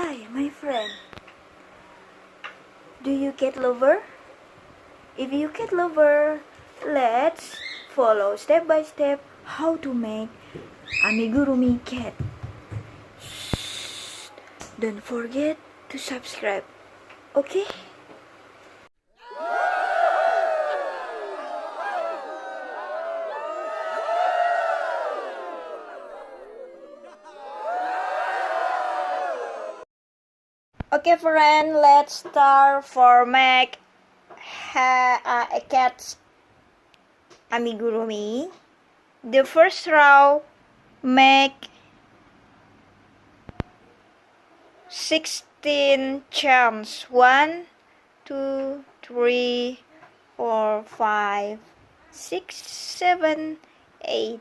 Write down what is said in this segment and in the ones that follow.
Hi, my friend. Do you cat lover? If you cat lover, let's follow step by step how to make amigurumi cat. Shh, don't forget to subscribe, okay? Okay friend, let's start for make a cat's amigurumi. The first row, make 16 charms. 1, 2, 3, 4, 5, 6, 7, 8,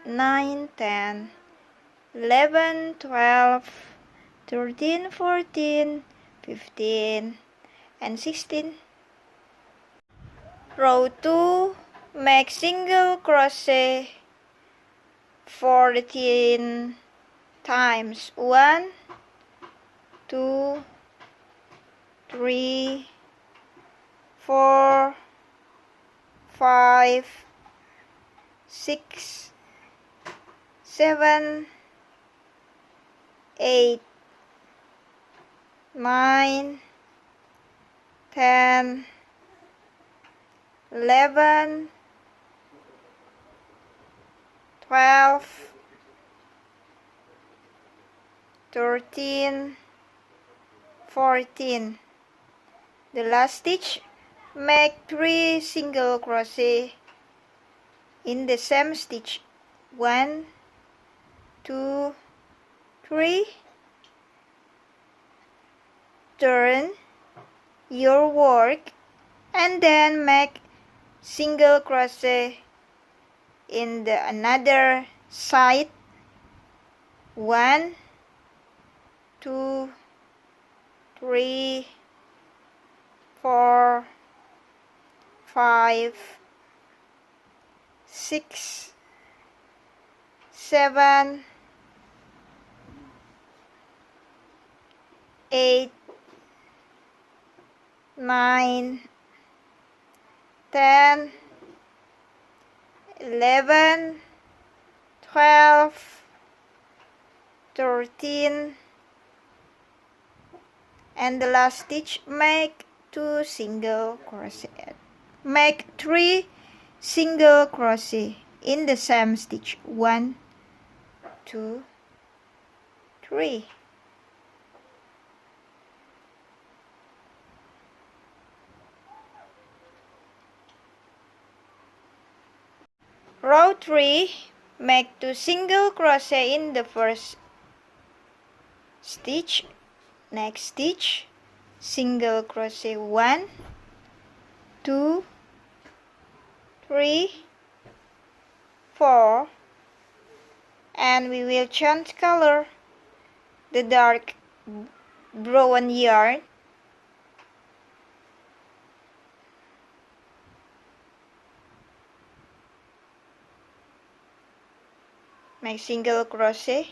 9, 10, 11, 12, 13, 14, 15, and 16. Row 2, make single crochet 14 times. 1, 2, 3, 4, 5, 6, 7, 8, 9, 10, 11, 12, 13, 14. The last stitch, make 3 single crochet in the same stitch. 1, 2, 3. Turn your work and then make single crochet in the another side. 1, 2, 3, 4, 5, 6, 7, 8, 9, 10, 11, 12, 13, and the last stitch, make 2 single crochet. Make 3 single crochet in the same stitch. 1, 2, 3. Row 3, make 2 single crochet in the first stitch. Next stitch, single crochet. 1, 2, 3, 4, and we will change color. The dark brown yarn, make single crochet,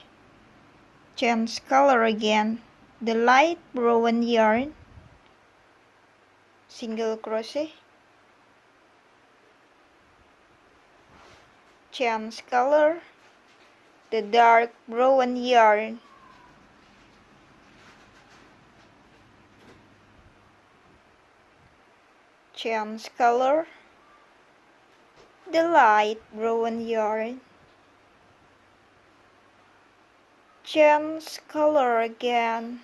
change color again. The light brown yarn, single crochet, change color. The dark brown yarn, change color. The light brown yarn, change color again.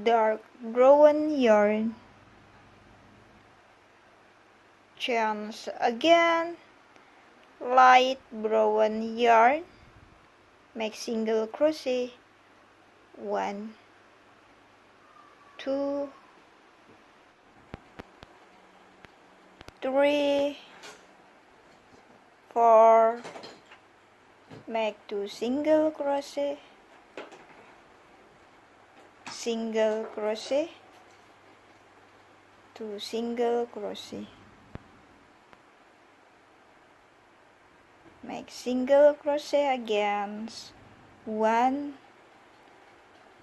Dark brown yarn, change again. Light brown yarn, make single crochet. 1, 2, 3, 4, make 2 single crochet, single crochet, 2 single crochet, make single crochet again. 1,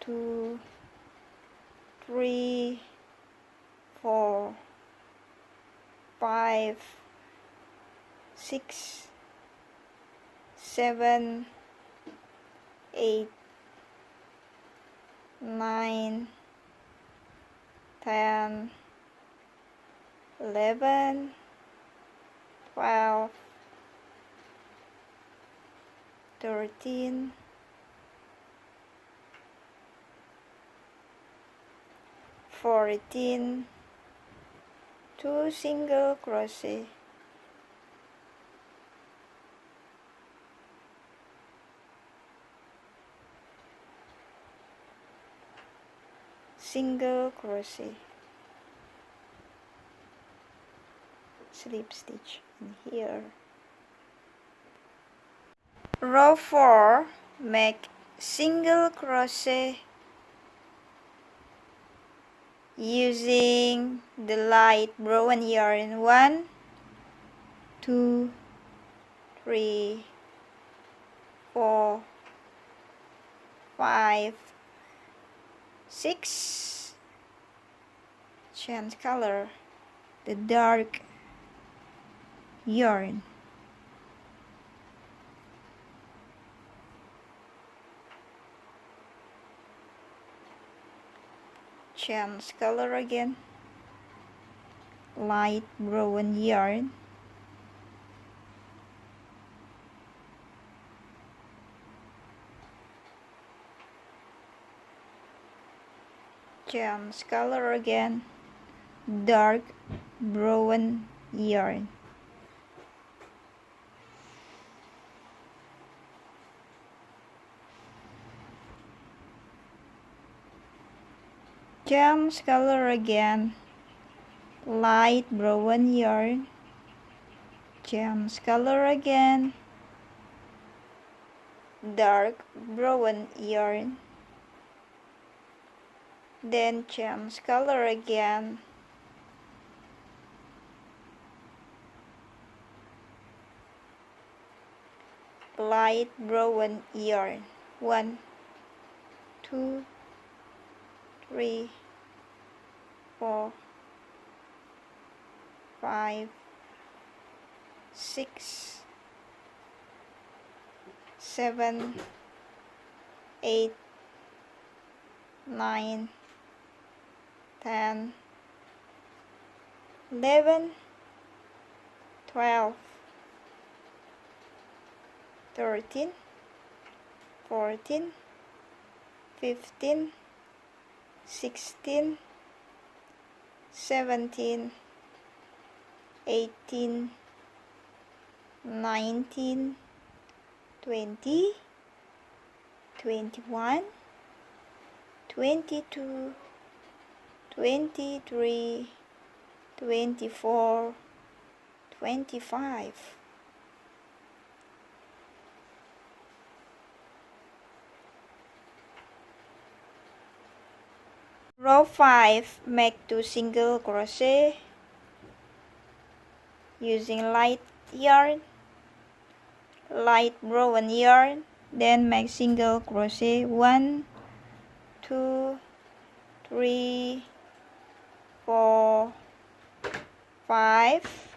2, 3, 4, 5, 6, 7, 8, 9, 10, 11, 12, 13, 14, 2 single crochet, single crochet, slip stitch in here. Row 4, make single crochet using the light brown yarn. 1, 2, 3, 4, 5, 6. Change color, the dark yarn. Change color again, light brown yarn. Change color again, dark brown yarn. Change color again, light brown yarn. Change color again, dark brown yarn. Then change color again, light brown yarn. 1, 2, 3, 4, 5, 6, 7, 8, 9, 10, 11, 12, 13, 14, 15, 16, 17, 18, 19, 20, 21, 22, 23, 24, 25. Row 5, make 2 single crochet using light yarn, light brown yarn. Then make single crochet. 1, 2, 3, 4, 5.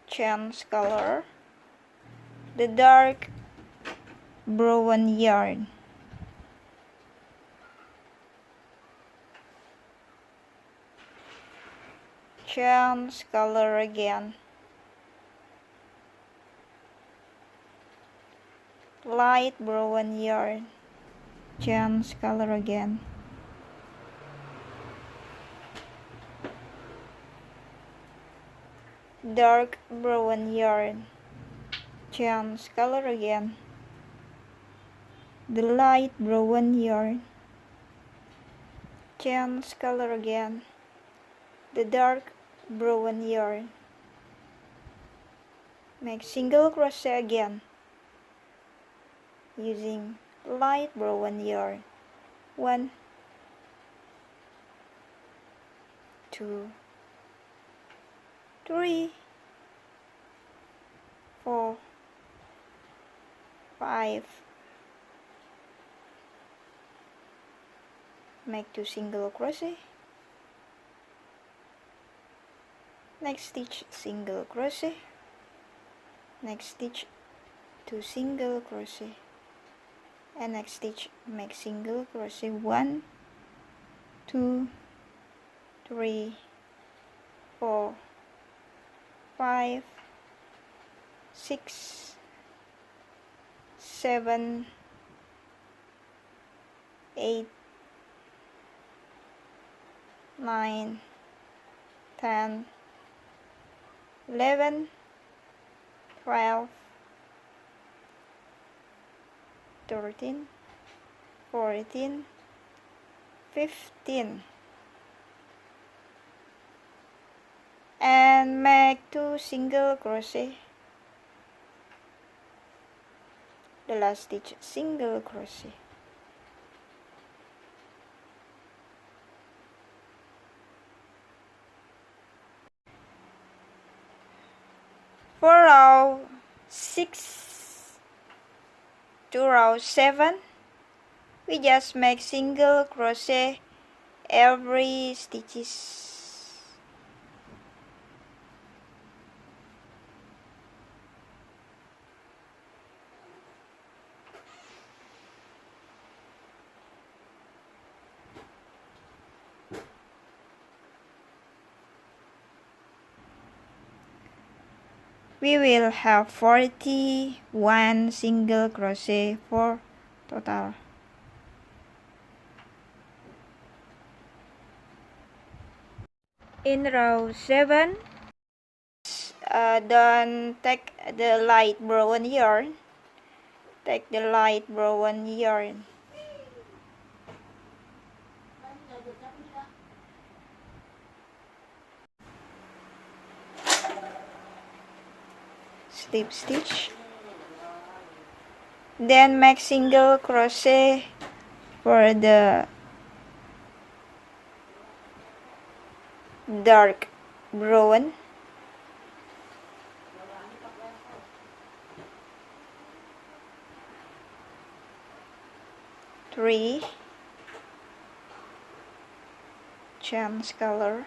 Change color, the dark brown yarn. Change color again, light brown yarn. Change color again, dark brown yarn. Change color again, the light brown yarn. Change color again, the dark brown yarn. Make single crochet again using light brown yarn. 1, 2, 3, 4, 5, make 2 single crochet, next stitch single crochet, next stitch 2 single crochet, and next stitch make single crochet 1, 2, 3, 4, 5, 6, 7, 8, 9, 10, 11, 12, 13, 14, 15, and make 2 single crochet, the last stitch single crochet. For row 6 to row 7, we just make single crochet every stitches. We will have 41 single crochet for total. In row 7, don't take the light brown yarn. Take the light brown yarn. Slip stitch. Then make single crochet for the dark brown. Three, change color,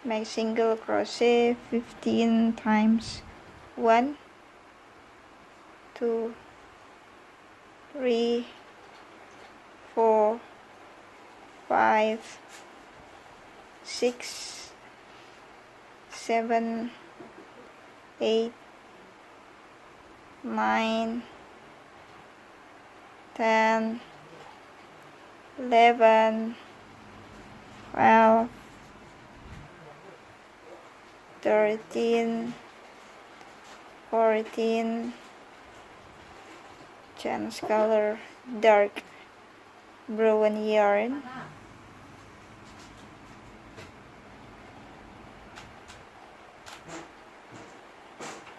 make single crochet 15 times. 1, 2, 3, 4, 5, 6, 7, 8, 9, 10, 11, 12, 13, 14, change color, dark brown yarn,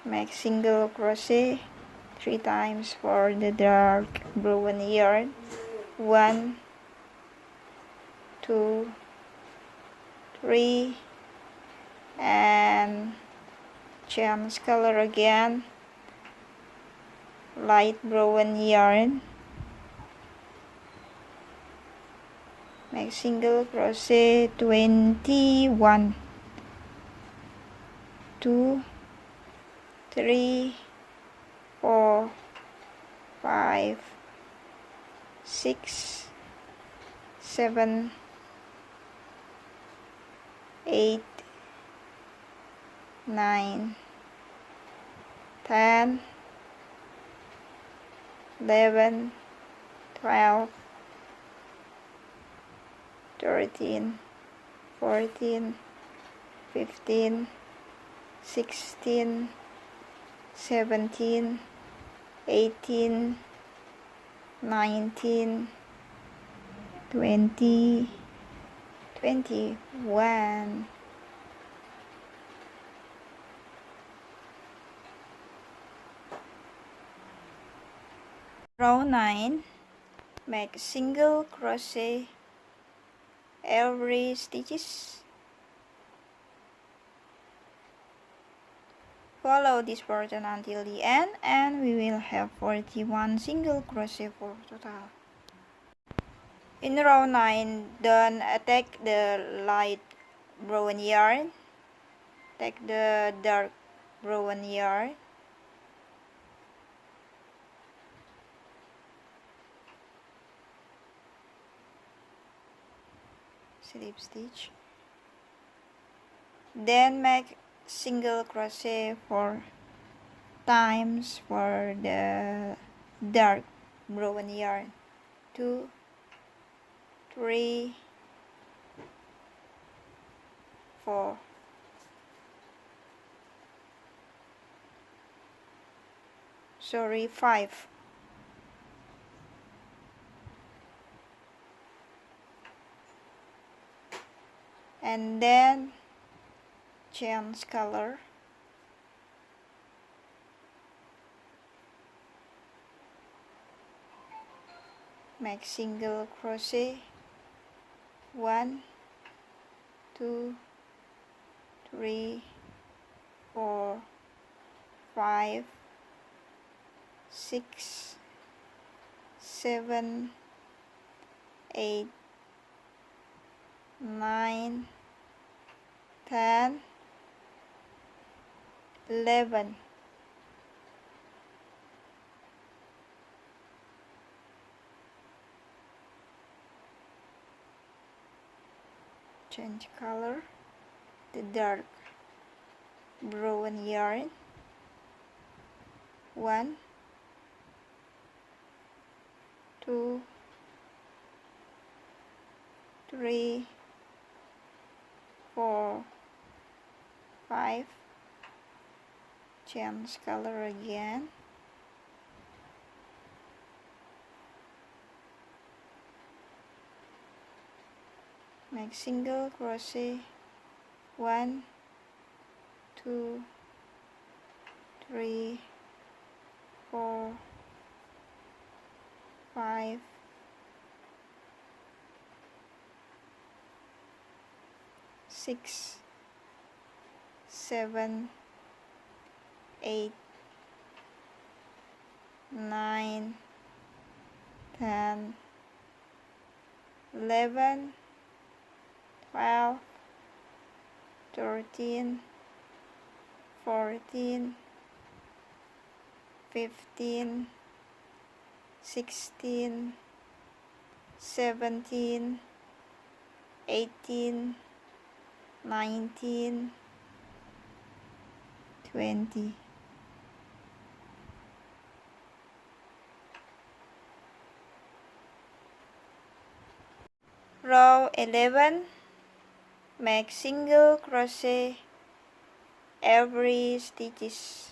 make single crochet 3 times for the dark brown yarn. 1, 2, 3, and change color again, light brown yarn, make single crochet 21, 2, 3, 4, 5, 6, 7, 8, 9, 10, 11, 12, 13, 14, 15, 16, 17, 18, 19, 20, 21. Row 9, make single crochet every stitches. Follow this pattern until the end and we will have 41 single crochet for total. In row 9, don't take the light brown yarn, take the dark brown yarn, slip stitch, then make single crochet 4 times for the dark brown yarn. 2, 3, 4. Sorry, 5. And then change color. Make single crochet 1, 2, 3, 4, 5, 6, 7, 8, 9, 10, 11. Change color, the dark brown yarn. 1, 2, 3, 4, 5. Change color again. Make single crochet 1, 2, 3, 4, 5, 6, 7, 8, 9, 10, 11, 12, 13, 14, 15, 16, 17, 18, 19, 20. Row 11, make single crochet every stitches.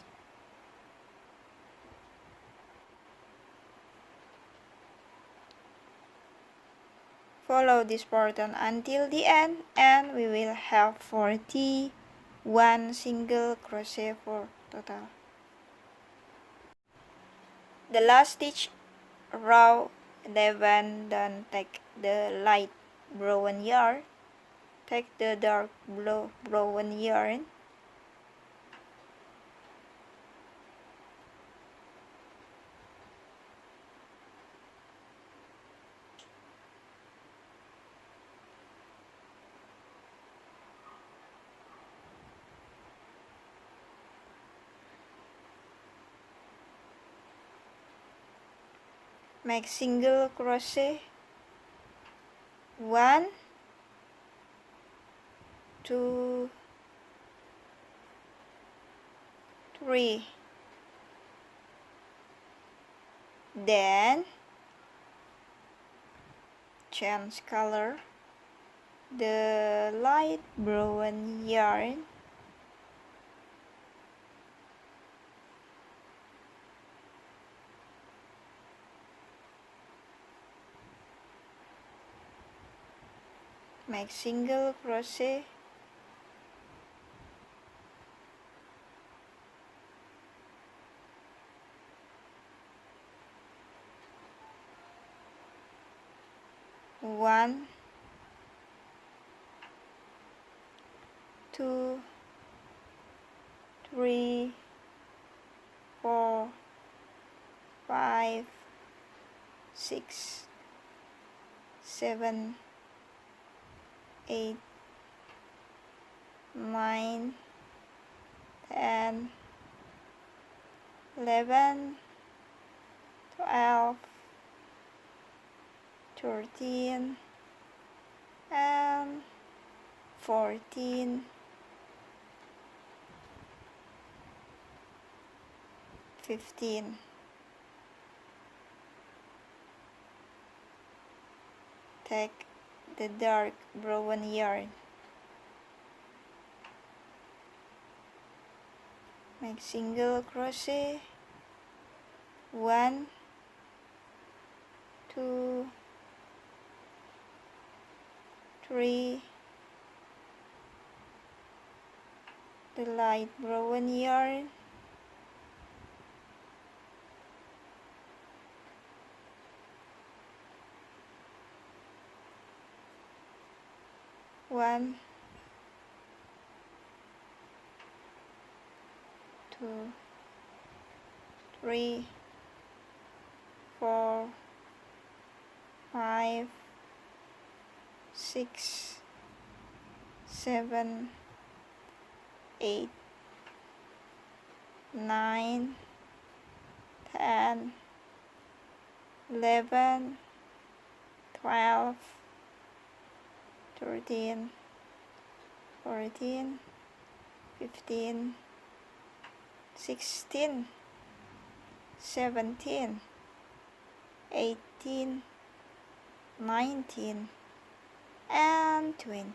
Follow this pattern until the end and we will have 41 single crochet for total. The last stitch, row 11, then take the light brown yarn, take the dark brown yarn, make single crochet 1, 2, 3, then change color, the light brown yarn, make single crochet 1, 2, 3, 4, 5, 6, 7, 8, 9, 10, 11, 12, 13, and 14, 15. Take the dark brown yarn. Make single crochet, 1, 2, 3, the light brown yarn, 1, 2, 3, 4, 5, 6, 7, 8, 9, 10, 11, 12, 13, 14, 15, 16, 17, 18, 19, and 20.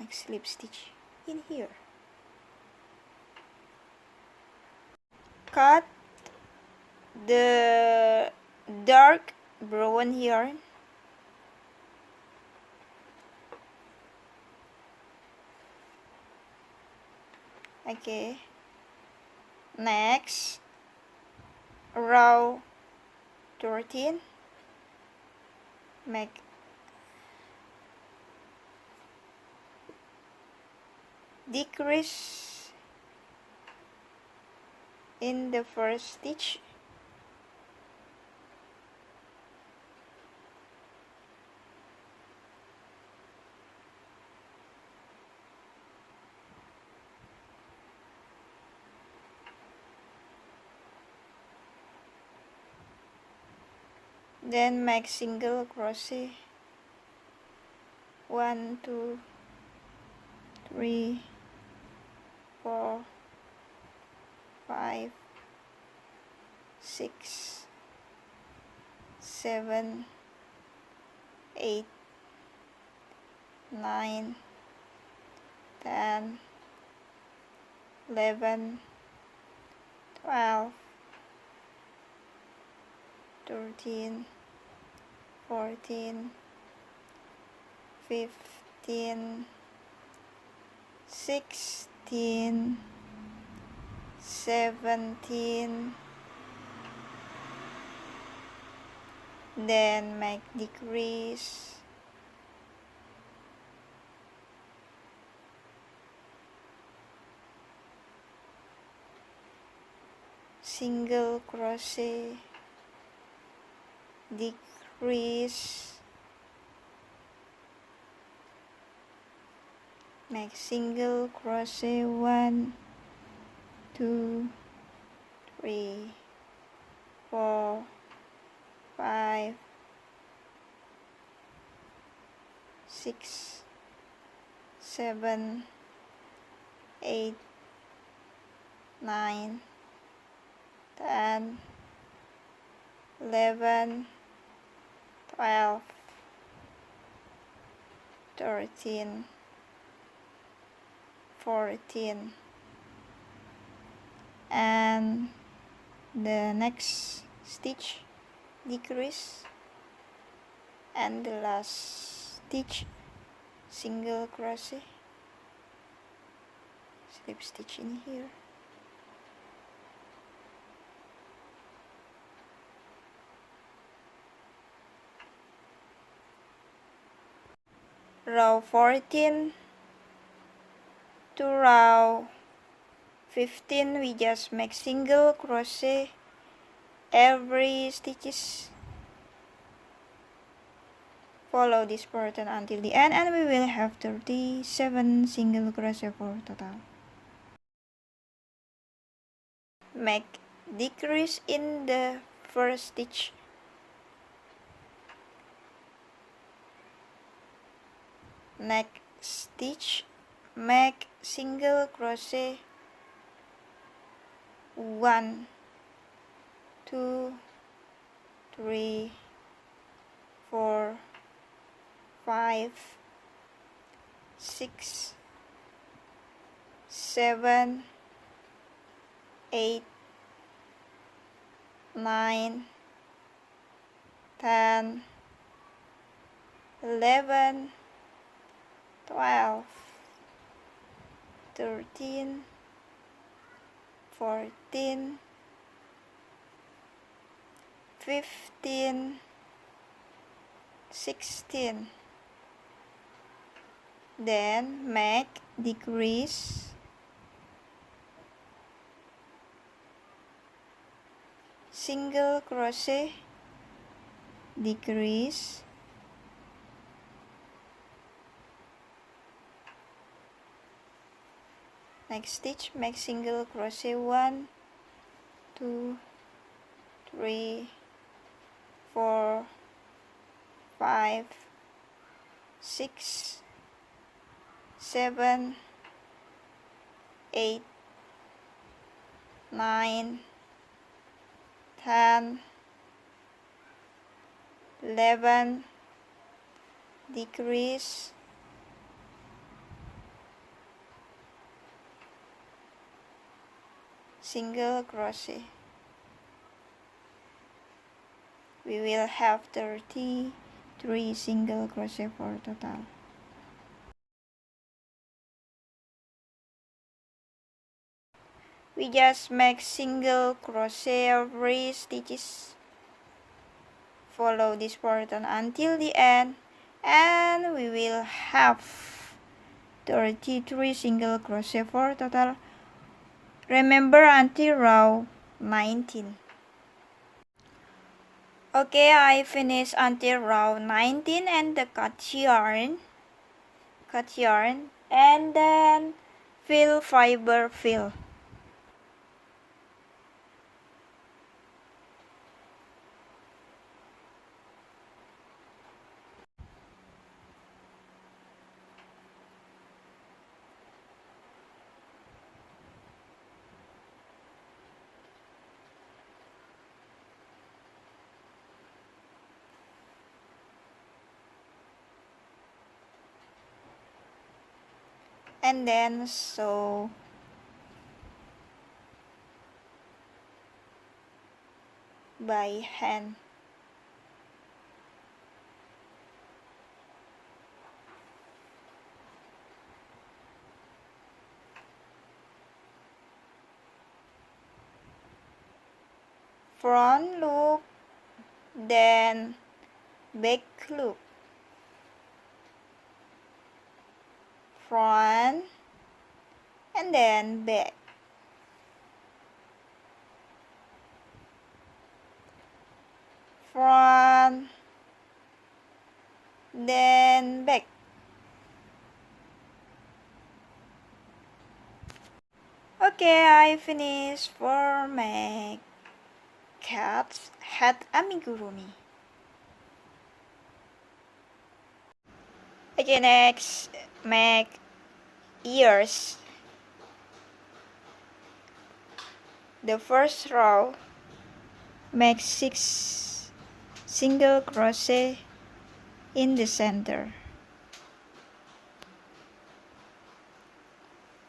Make slip stitch in here. Cut the dark brown yarn. Okay. Next, row 13. Make decrease in the first stitch. Then make single crochet, 1, 2, 3, 4, 5, 6, 7, 8, 9, 10, 11, 12, 13, 14, 15, 16, 17, then make decrease, single crochet, decrease, make single crochet, 1, 2, 3, 4, 5, 6, 7, 8, 9, 10, 11, 12, 13, 14, and the next stitch decrease, and the last stitch single crochet, slip stitch in here. Row 14 to row 15 we just make single crochet every stitches. Follow this pattern until the end and we will have 37 single crochet for total. Make decrease in the first stitch. Next stitch, make single crochet 1, 2, 3, 4, 5, 6, 7, 8, 9, 10, 11, 12, 13, 14, 15, 16. Then make decrease single crochet, decrease, next stitch, make single crochet 1, 2, 3, 4, 5, 6, 7, 8, 9, 10, 11, decrease, single crochet. We will have 33 single crochet for total. We just make single crochet every stitches. Follow this pattern until the end and we will have 33 single crochet for total. Remember until row 19. Okay, I finished until row 19 and the cut yarn and then fill fiber fill. And then sew by hand. Front loop, then back loop. Front and then back. Front, then back. Okay, I finished for my cat's hat amigurumi. Okay, next make ears. The first row, make 6 single crochet in the center.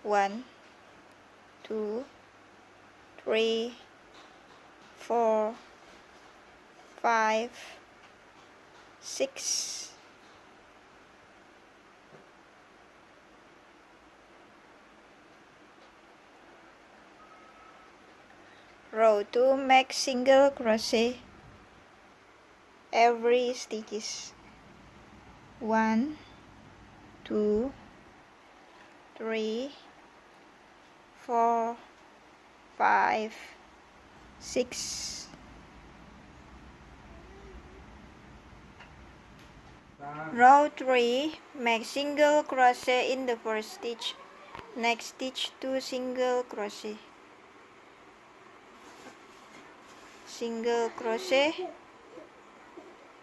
1, 2, 3, 4, 5, 6, 2, make single crochet every stitches. 1, 2, 3, 4, 5, 6. Row 3, make single crochet in the first stitch. Next stitch 2 single crochet. Single crochet,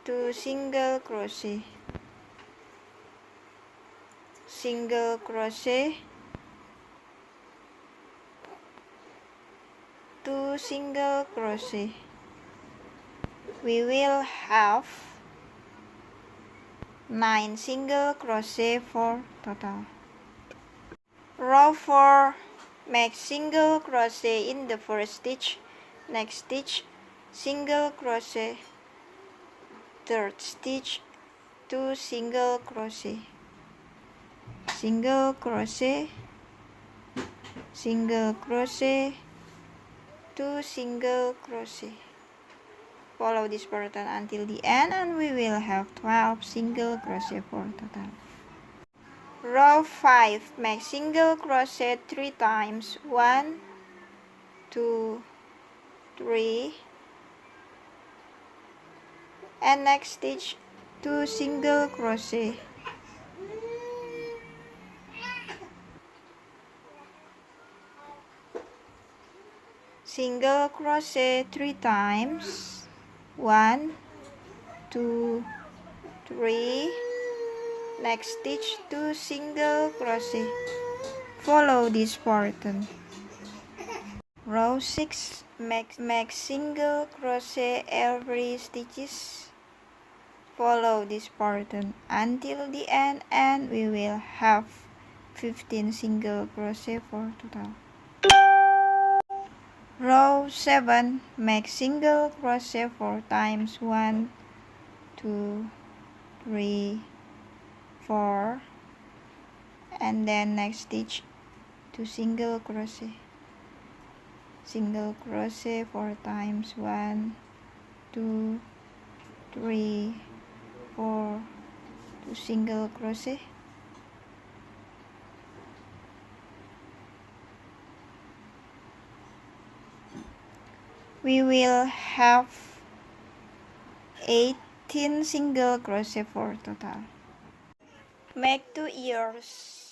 2 single crochet. Single crochet, 2 single crochet. We will have 9 single crochet for total. Row 4, make single crochet in the first stitch. Next stitch single crochet. Third stitch 2 single crochet. Single crochet, single crochet, 2 single crochet. Follow this pattern until the end and we will have 12 single crochet for total. Row 5, make single crochet 3 times. 1, 2, 3, and next stitch 2 single crochet. Single crochet 3 times. 1, 2, 3, next stitch 2 single crochet. Follow this pattern. Row 6, make single crochet every stitches. Follow this pattern until the end and we will have 15 single crochet for total. Row 7, make single crochet 4 times. 1, 2, 3, 4, and then next stitch 2 single crochet. Single crochet 4 times. 1, 2, 3, 4, 2 single crochet. We will have 18 single crochet for total. Make 2 ears.